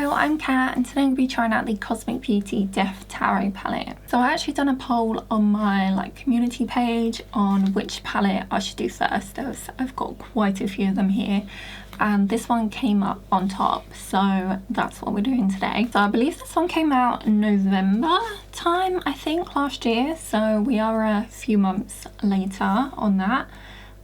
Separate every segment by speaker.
Speaker 1: Hello, I'm Kat and today I'm going to be trying out the Cosmic Beauty Death Tarot palette. So I actually done a poll on my community page on which palette I should do first. I've got quite a few of them here and this one came up on top, so that's what we're doing today. So I believe this one came out in November time, I think, last year, so we are a few months later on that.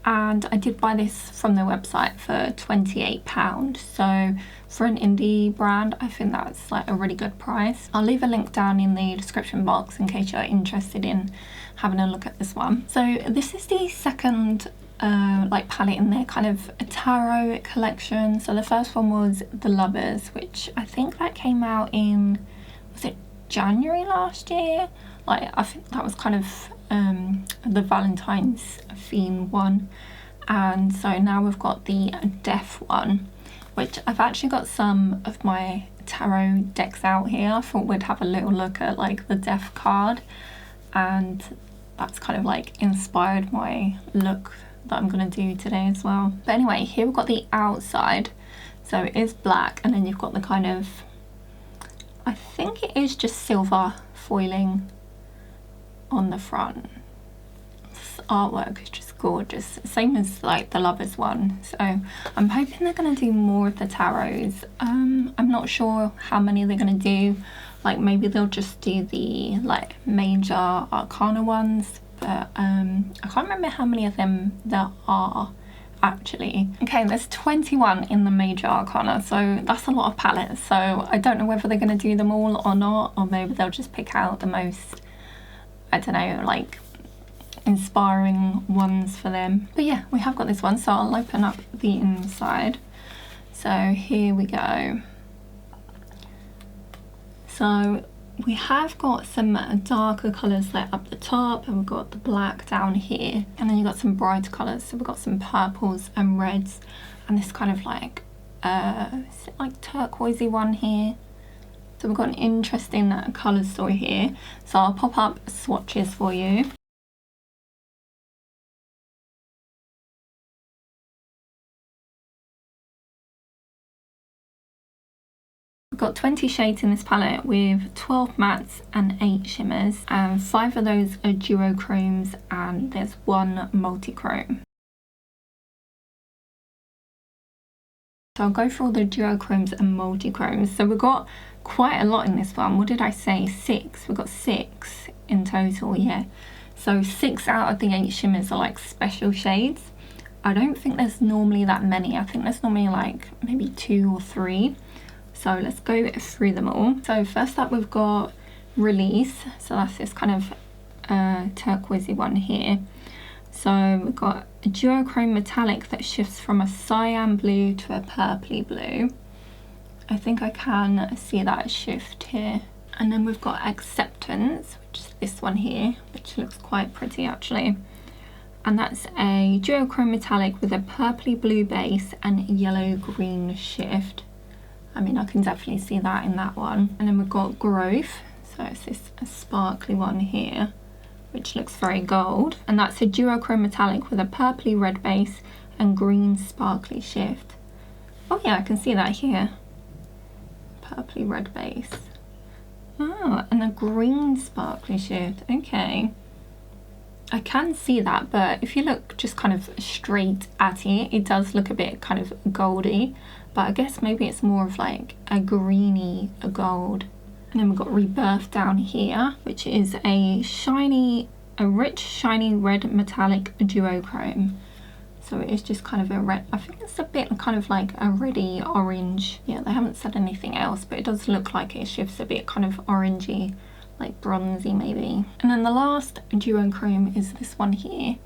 Speaker 1: And I did buy this from their website for £28, so for an indie brand I think that's a really good price. I'll leave a link down in the description box in case you're interested in having a look at this one. So this is the second palette in their kind of a tarot collection. So the first one was The Lovers, which I think that came out in, was it January last year? I think that was kind of the Valentine's theme one. And so now we've got the Death one, which I've actually got some of my tarot decks out here. I thought we'd have a little look at the Death card, and that's kind of inspired my look that I'm going to do today as well. But anyway, here we've got the outside, so it is black, and then you've got the kind of, I think it is just silver foiling on the front. This artwork is just gorgeous, same as the Lovers one. So I'm hoping they're going to do more of the tarots. I'm not sure how many they're going to do. Maybe they'll just do the major arcana ones, but I can't remember how many of them there are actually. Okay, there's 21 in the major arcana, so that's a lot of palettes. So I don't know whether they're going to do them all or not, or maybe they'll just pick out the most, I don't know, inspiring ones for them. But yeah, we have got this one, so I'll open up the inside. So here we go. So we have got some darker colours up the top, and we've got the black down here, and then you've got some brighter colours. So we've got some purples and reds, and this kind of is it turquoisey one here. So we've got an interesting colour story here. So I'll pop up swatches for you. We've got 20 shades in this palette with 12 mattes and 8 shimmers, and 5 of those are duochromes and there's 1 multichrome. So I'll go through all the duochromes and multichromes. So we've got quite a lot in this one. What did I say? 6. We've got 6 in total, yeah. So 6 out of the 8 shimmers are special shades. I don't think there's normally that many. I think there's normally maybe 2 or 3. So let's go through them all. So first up we've got Release. So that's this kind of turquoisey one here. So we've got a duochrome metallic that shifts from a cyan blue to a purpley blue. I think I can see that shift here. And then we've got Acceptance, which is this one here, which looks quite pretty actually. And that's a duochrome metallic with a purpley blue base and yellow green shift. I mean, I can definitely see that in that one. And then we've got Growth, so it's this sparkly one here, which looks very gold. And that's a duochrome metallic with a purpley red base and green sparkly shift. Oh yeah, I can see that here. Purpley red base. Oh, and a green sparkly shift, okay. I can see that, but if you look just kind of straight at it, it does look a bit kind of goldy. But I guess maybe it's more of a greeny gold. And then we've got Rebirth down here, which is a rich shiny red metallic duochrome. So it is just kind of a red, I think it's a bit kind of a reddy orange. Yeah, they haven't said anything else, but it does look like it shifts a bit kind of orangey, bronzy maybe. And then the last duochrome is this one here,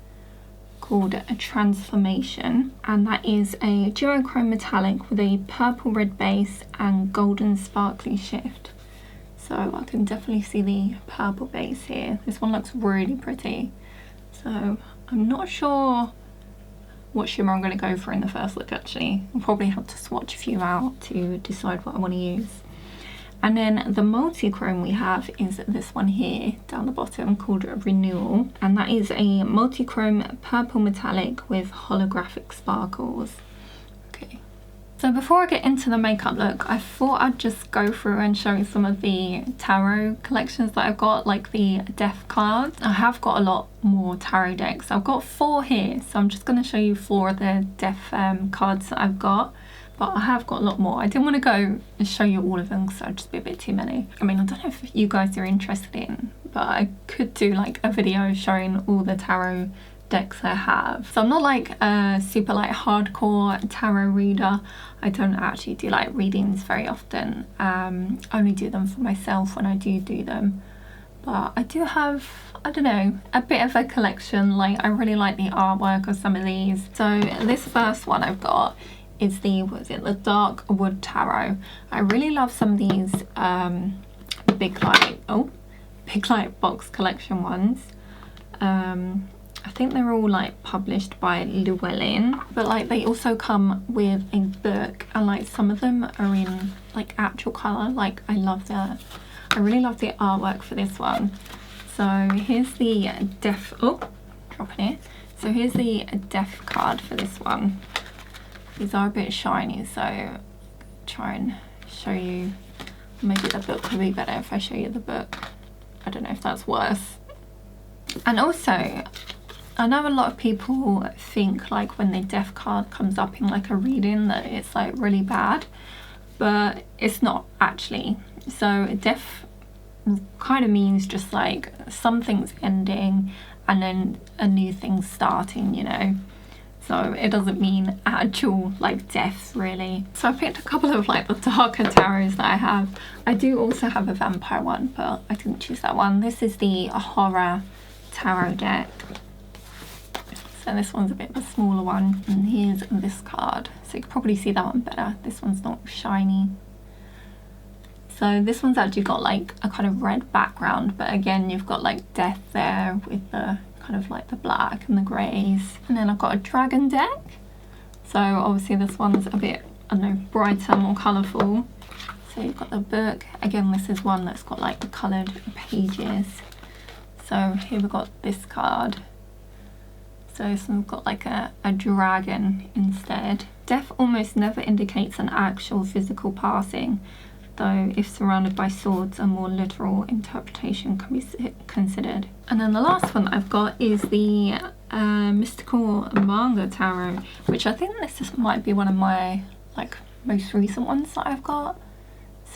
Speaker 1: called a Transformation, and that is a duochrome metallic with a purple red base and golden sparkly shift. So I can definitely see the purple base here. This one looks really pretty. So I'm not sure what shimmer I'm going to go for in the first look actually. I'll probably have to swatch a few out to decide what I want to use. And then the multi-chrome we have is this one here down the bottom called Renewal, and that is a multi-chrome purple metallic with holographic sparkles. Okay, So before I get into the makeup look, I thought I'd just go through and show you some of the tarot collections that I've got, like the death cards. I have got a lot more tarot decks. I've got 4 here, so I'm just going to show you 4 of the death cards that I've got. But I have got a lot more. I didn't want to go and show you all of them because that'd just be a bit too many. I mean, I don't know if you guys are interested in, but I could do like a video showing all the tarot decks I have. So I'm not like a super like hardcore tarot reader. I don't actually do like readings very often. I only do them for myself when I do them. But I do have, I don't know, a bit of a collection. Like I really like the artwork of some of these. So this first one I've got is the, what is it, the Dark Wood Tarot. I really love some of these big like box collection ones. I think they're all like published by Llewellyn, but like they also come with a book, and like some of them are in like actual colour. Like I really love the artwork for this one. So here's the death, dropping it. So here's the death card for this one. These are a bit shiny, so try and show you. Maybe the book would be better if I show you the book. I don't know if that's worse. And also, I know a lot of people think like when the death card comes up in like a reading that it's like really bad, but it's not actually. So death kind of means just like something's ending and then a new thing's starting, you know. So it doesn't mean actual like death really. So I picked a couple of like the darker tarots that I have. I do also have a vampire one, but I didn't choose that one. This is the horror tarot deck. So this one's a bit of a smaller one, and here's this card. So you can probably see that one better. This one's not shiny. So this one's actually got like a kind of red background, but again you've got like death there with the kind of like the black and the greys. And then I've got a dragon deck. So obviously this one's a bit, I don't know, brighter, more colourful. So you've got the book. Again, this is one that's got like the coloured pages. So here we've got this card. So this one's got like a dragon instead. Death almost never indicates an actual physical passing, though if surrounded by swords, a more literal interpretation can be considered. And then the last one that I've got is the Mystical Manga Tarot, which I think this might be one of my like most recent ones that I've got.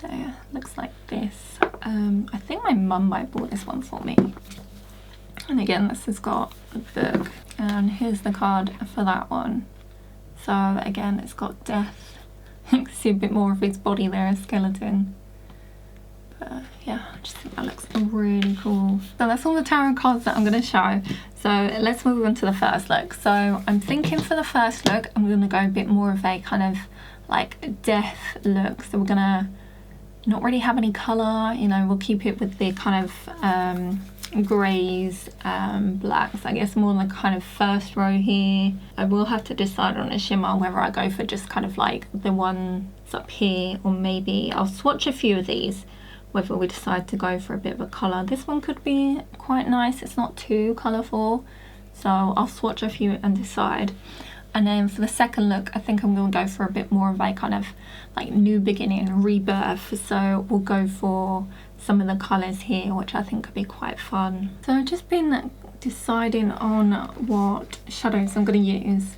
Speaker 1: So yeah, looks like this. I think my mum might have bought this one for me. And again, this has got a book, and here's the card for that one. So again, it's got death. You can see a bit more of his body there, a skeleton. But yeah, I just think that looks really cool. So that's all the tarot cards that I'm going to show. So let's move on to the first look. So I'm thinking for the first look, I'm going to go a bit more of a kind of like death look. So we're going to not really have any colour, you know, we'll keep it with the kind of greys, blacks, I guess more like kind of first row here. I will have to decide on a shimmer whether I go for just kind of like the ones up here, or maybe I'll swatch a few of these, whether we decide to go for a bit of a colour. This one could be quite nice, it's not too colourful, so I'll swatch a few and decide. And then for the second look, I think I'm going to go for a bit more of a kind of like new beginning, rebirth. So we'll go for some of the colours here, which I think could be quite fun. So I've just been deciding on what shadows I'm going to use.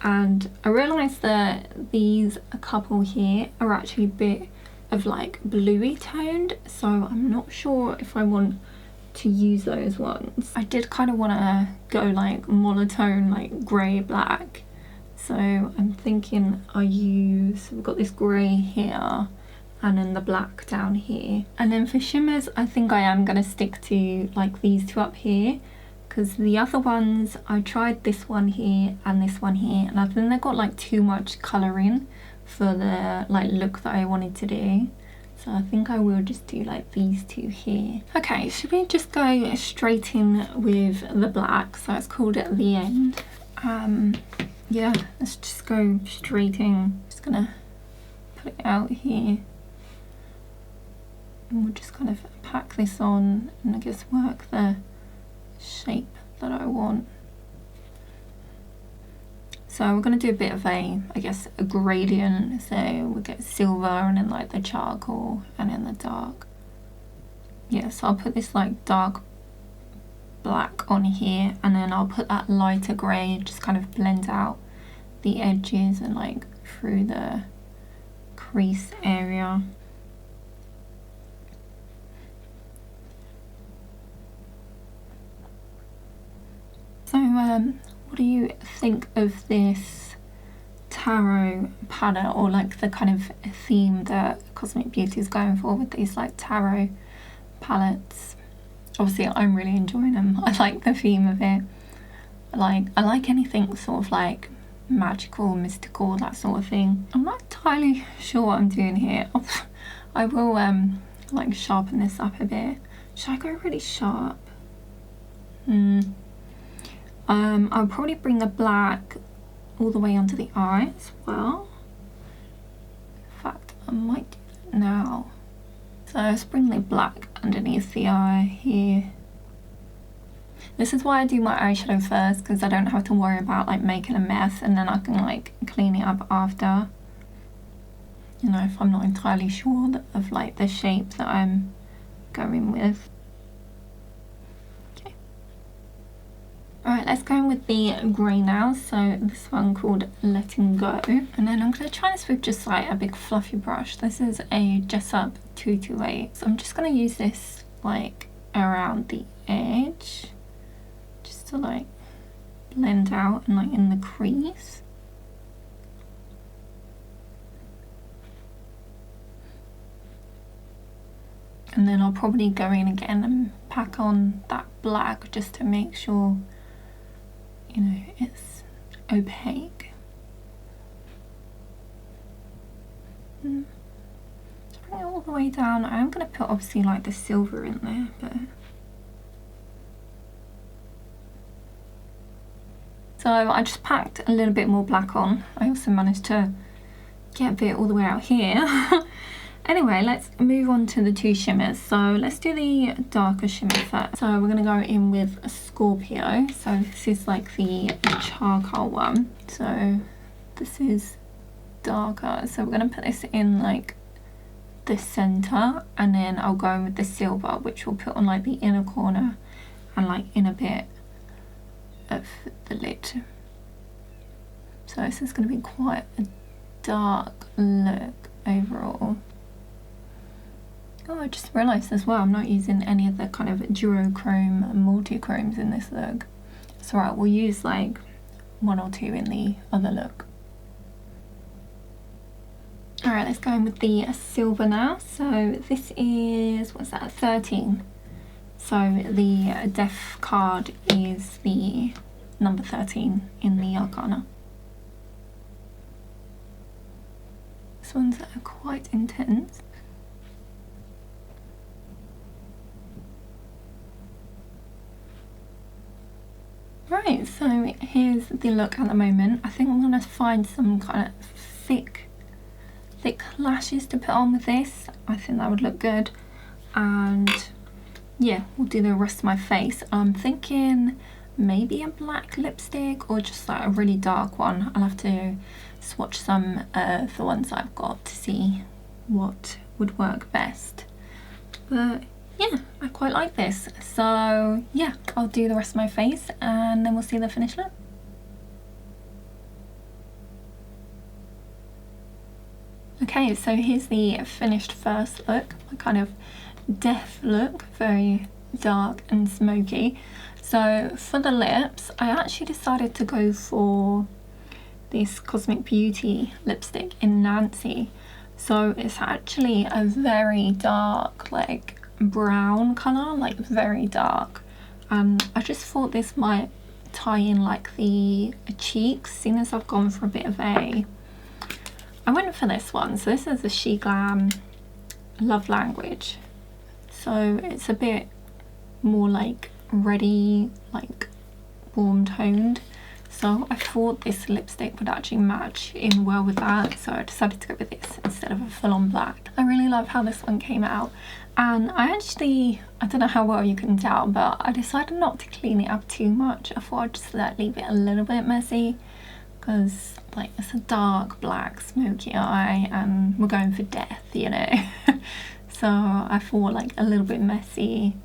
Speaker 1: And I realised that these a couple here are actually a bit of like bluey toned. So I'm not sure if I want to use those ones. I did kind of want to go like monotone, like grey black. So I'm thinking we've got this grey here and then the black down here. And then for shimmers, I think I am going to stick to like these two up here, because the other ones, I tried this one here and this one here, and I think they got like too much colour in for the like look that I wanted to do. So I think I will just do like these two here. Okay, should we just go straight in with the black? So it's called At the End. Yeah, let's just go straight in. Just gonna put it out here. And we'll just kind of pack this on and I guess work the shape that I want. So we're going to do a bit of a, I guess, a gradient. So we get silver and then like the charcoal and then the dark. Yeah, so I'll put this like dark black on here, and then I'll put that lighter grey, just kind of blend out the edges and like through the crease area. So what do you think of this tarot palette, or like the kind of theme that Cosmic Beauty is going for with these like tarot palettes? Obviously I'm really enjoying them. I like the theme of it. I like anything sort of like magical, mystical, that sort of thing. I'm not entirely sure what I'm doing here. I will like sharpen this up a bit. Should I go really sharp? I'll probably bring the black all the way onto the eye as well. In fact, I might do that now. So let's bring the black underneath the eye here. This is why I do my eyeshadow first, because I don't have to worry about like making a mess, and then I can like clean it up after. You know, if I'm not entirely sure of like the shape that I'm going with. Okay. Alright, let's go in with the grey now. So this one called Letting Go. And then I'm going to try this with just like a big fluffy brush. This is a Jessup 228. So I'm just going to use this like around the edge, just to like blend out and like in the crease. And then I'll probably go in again and pack on that black just to make sure, you know, it's opaque. Bring it all the way down. I am going to put obviously like the silver in there, but so I just packed a little bit more black on. I also managed to get a bit all the way out here. Anyway, let's move on to the two shimmers. So let's do the darker shimmer first. So we're going to go in with a Scorpio. So this is like the charcoal one. So this is darker. So we're going to put this in like the center, and then I'll go in with the silver, which we'll put on like the inner corner and like in a bit of the lid. So this is going to be quite a dark look overall. Oh, I just realised as well I'm not using any of the kind of duochrome and multi-chromes in this look. It's alright, we'll use like one or two in the other look. Alright, let's go in with the silver now. So this is, what's that, 13. So the Death card is the number 13 in the Arcana. This one's quite intense. Right, so here's the look at the moment. I think I'm going to find some kind of thick lashes to put on with this. I think that would look good. And yeah, we'll do the rest of my face. I'm thinking maybe a black lipstick or just like a really dark one. I'll have to swatch some of the ones I've got to see what would work best. But yeah, I quite like this. So yeah, I'll do the rest of my face and then we'll see the finished look. Okay, so here's the finished first look, my kind of death look, very dark and smoky. So for the lips, I actually decided to go for this Cosmic Beauty lipstick in Nancy. So it's actually a very dark, like brown colour, like very dark. I just thought this might tie in like the cheeks, seeing as I've gone for a bit of a, I went for this one. So this is the SheGlam Love Language. So it's a bit more like reddy, like warm toned. So I thought this lipstick would actually match in well with that. So I decided to go with this instead of a full-on black. I really love how this one came out. And I don't know how well you can tell, but I decided not to clean it up too much. I thought I'd just leave it a little bit messy, because like it's a dark black smoky eye and we're going for death, you know. So I thought like a little bit messy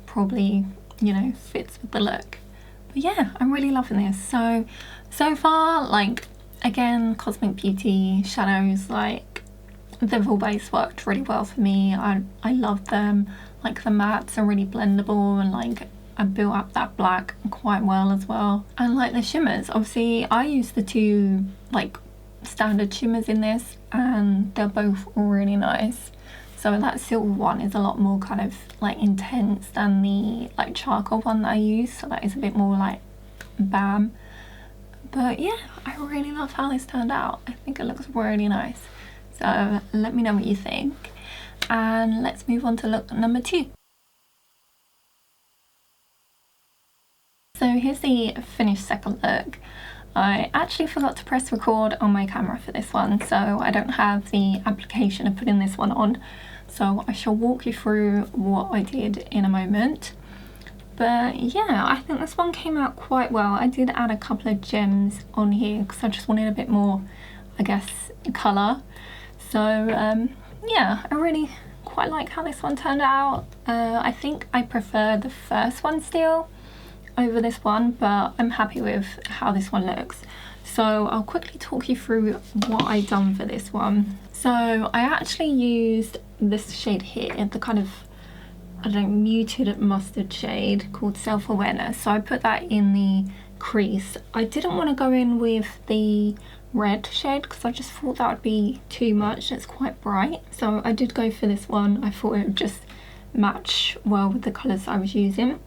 Speaker 1: probably, you know, fits with the look. But yeah, I'm really loving this. So far, like, again, Cosmic Beauty shadows, like, they've always worked really well for me. I love them. Like, the mattes are really blendable, and like I built up that black quite well as well. And like the shimmers, obviously I use the two like standard shimmers in this, and they're both really nice. So that silver one is a lot more kind of like intense than the like charcoal one that I use, so that is a bit more like bam. But yeah, I really love how this turned out. I think it looks really nice. So let me know what you think, and let's move on to look number 2. So here's the finished second look. I actually forgot to press record on my camera for this one, so I don't have the application of putting this one on. So I shall walk you through what I did in a moment. But yeah, I think this one came out quite well. I did add a couple of gems on here because I just wanted a bit more, I guess, colour. So yeah, I really quite like how this one turned out. I think I prefer the first one still over this one, but I'm happy with how this one looks. So I'll quickly talk you through what I've done for this one. So I actually used this shade here, the kind of, I don't know, muted mustard shade called Self-Awareness. So I put that in the crease. I didn't want to go in with the red shade because I just thought that would be too much. It's quite bright. So I did go for this one. I thought it would just match well with the colours I was using.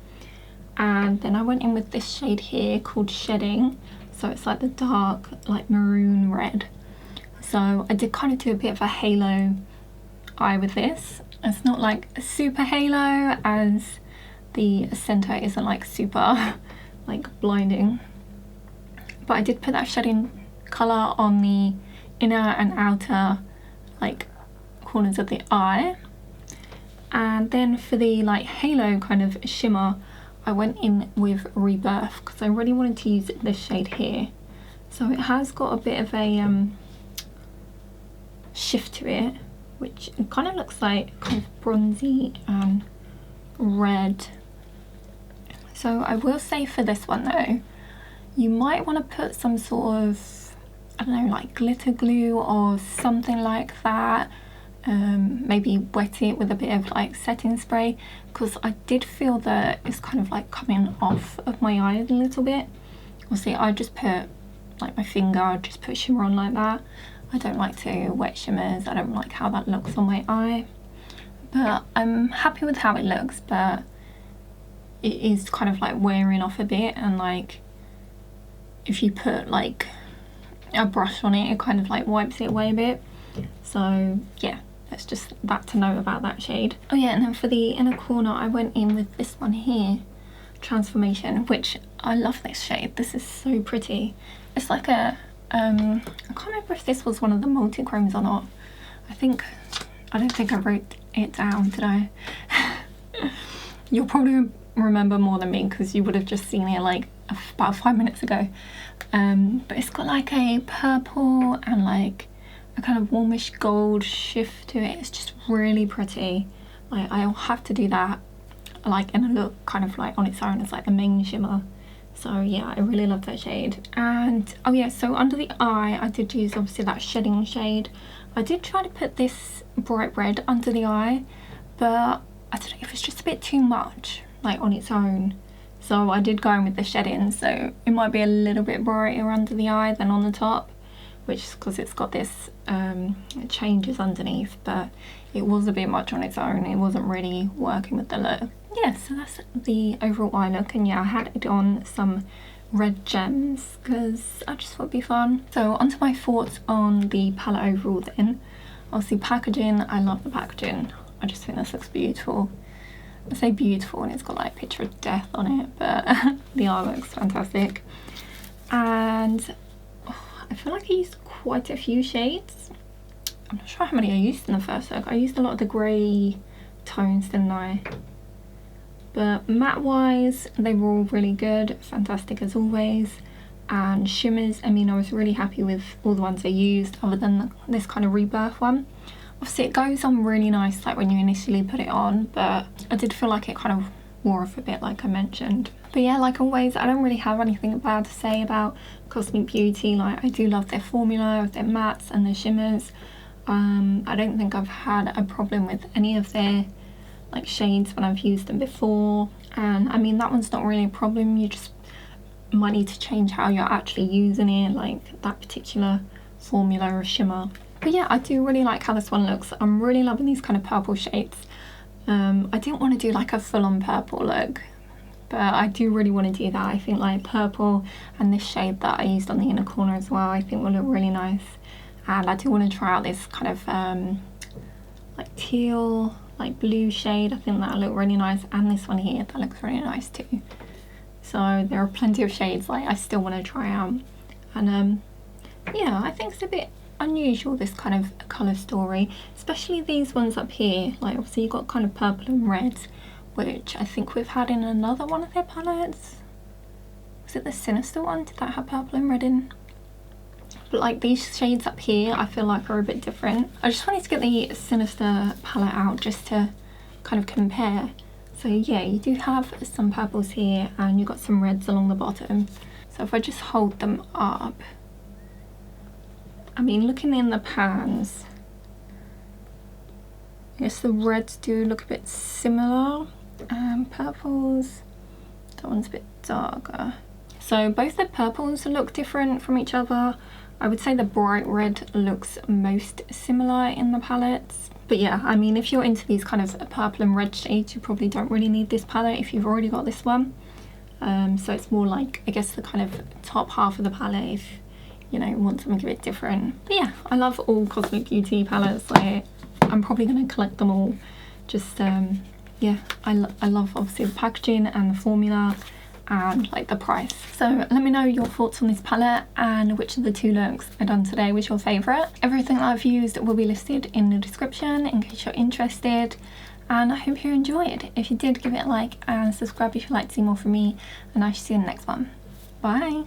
Speaker 1: And then I went in with this shade here called Shedding. So it's like the dark, like maroon red. So I did kind of do a bit of a halo eye with this. It's not like a super halo, as the centre isn't like super like blinding. But I did put that shedding colour on the inner and outer like corners of the eye. And then for the like halo kind of shimmer, I went in with Rebirth because I really wanted to use this shade here. So it has got a bit of a shift to it, which kind of looks like kind of bronzy and red. So I will say for this one though, you might want to put some sort of, I don't know, like glitter glue or something like that. Maybe wet it with a bit of like setting spray, because I did feel that it's kind of like coming off of my eye a little bit. Obviously I just put like my finger, I just put shimmer on like that. I don't like to wet shimmers, I don't like how that looks on my eye. But I'm happy with how it looks, but it is kind of like wearing off a bit, and like if you put like a brush on it, it kind of like wipes it away a bit. So yeah, that's just that to know about that shade. Oh yeah, and then for the inner corner I went in with this one here, Transformation, which I love this shade. This is so pretty. It's like a I can't remember if this was one of the multi-chromes or not. I don't think I wrote it down, did I? You'll probably remember more than me because you would have just seen it like about 5 minutes ago. But it's got like a purple and like a kind of warmish gold shift to it. It's just really pretty. Like I'll have to do that like in a look kind of like on its own as like the main shimmer. So yeah, I really love that shade. And oh yeah, so under the eye I did use obviously that shedding shade. I did try to put this bright red under the eye, but I don't know if it's just a bit too much like on its own. So I did go in with the shedding, so it might be a little bit brighter under the eye than on the top, which is because it's got this it changes underneath, but it was a bit much on its own. It wasn't really working with the look. Yeah, so that's the overall eye look, and yeah, I had it on some red gems because I just thought it'd be fun. So onto my thoughts on the palette overall then. Obviously packaging, I love the packaging. I just think this looks beautiful. I say beautiful and it's got like a picture of death on it, but the artwork's fantastic. And I feel like I used quite a few shades. I'm not sure how many I used in the first look. I used a lot of the grey tones, didn't I? But matte wise, they were all really good, fantastic as always. and shimmers. I mean, I was really happy with all the ones I used other than this kind of Rebirth one. Obviously it goes on really nice like when you initially put it on, but I did feel like it kind of wore off a bit like I mentioned. But yeah, like always, I don't really have anything bad to say about Cosmic Beauty. Like, I do love their formula, their mattes and their shimmers. I don't think I've had a problem with any of their like shades when I've used them before, and I mean that one's not really a problem. You just might need to change how you're actually using it, like that particular formula or shimmer. But yeah, I do really like how this one looks. I'm really loving these kind of purple shades. I didn't want to do like a full-on purple look, but I do really want to do that. I think like purple and this shade that I used on the inner corner as well, I think will look really nice. And I do want to try out this kind of like teal, like blue shade. I think that'll look really nice, and this one here, that looks really nice too. So there are plenty of shades like I still want to try out. And yeah, I think it's a bit unusual, this kind of colour story, especially these ones up here. Like obviously you've got kind of purple and red, which I think we've had in another one of their palettes. Was it the Sinister one? Did that have purple and red in? But like these shades up here I feel like are a bit different. I just wanted to get the Sinister palette out just to kind of compare. So yeah, you do have some purples here and you've got some reds along the bottom. So if I just hold them up, I mean, looking in the pans, yes, the reds do look a bit similar. Purples, that one's a bit darker. So both the purples look different from each other. I would say the bright red looks most similar in the palettes. But yeah, I mean, if you're into these kind of purple and red shades, you probably don't really need this palette if you've already got this one. So it's more like, I guess, the kind of top half of the palette if you know, want something a bit different. But yeah, I love all Cosmic Beauty palettes. Like, I'm probably going to collect them all. Just yeah, I love obviously the packaging and the formula and like the price. So let me know your thoughts on this palette and which of the two looks I've done today was your favourite. Everything that I've used will be listed in the description in case you're interested, and I hope you enjoyed. If you did, give it a like and subscribe if you'd like to see more from me, and I shall see you in the next one. Bye!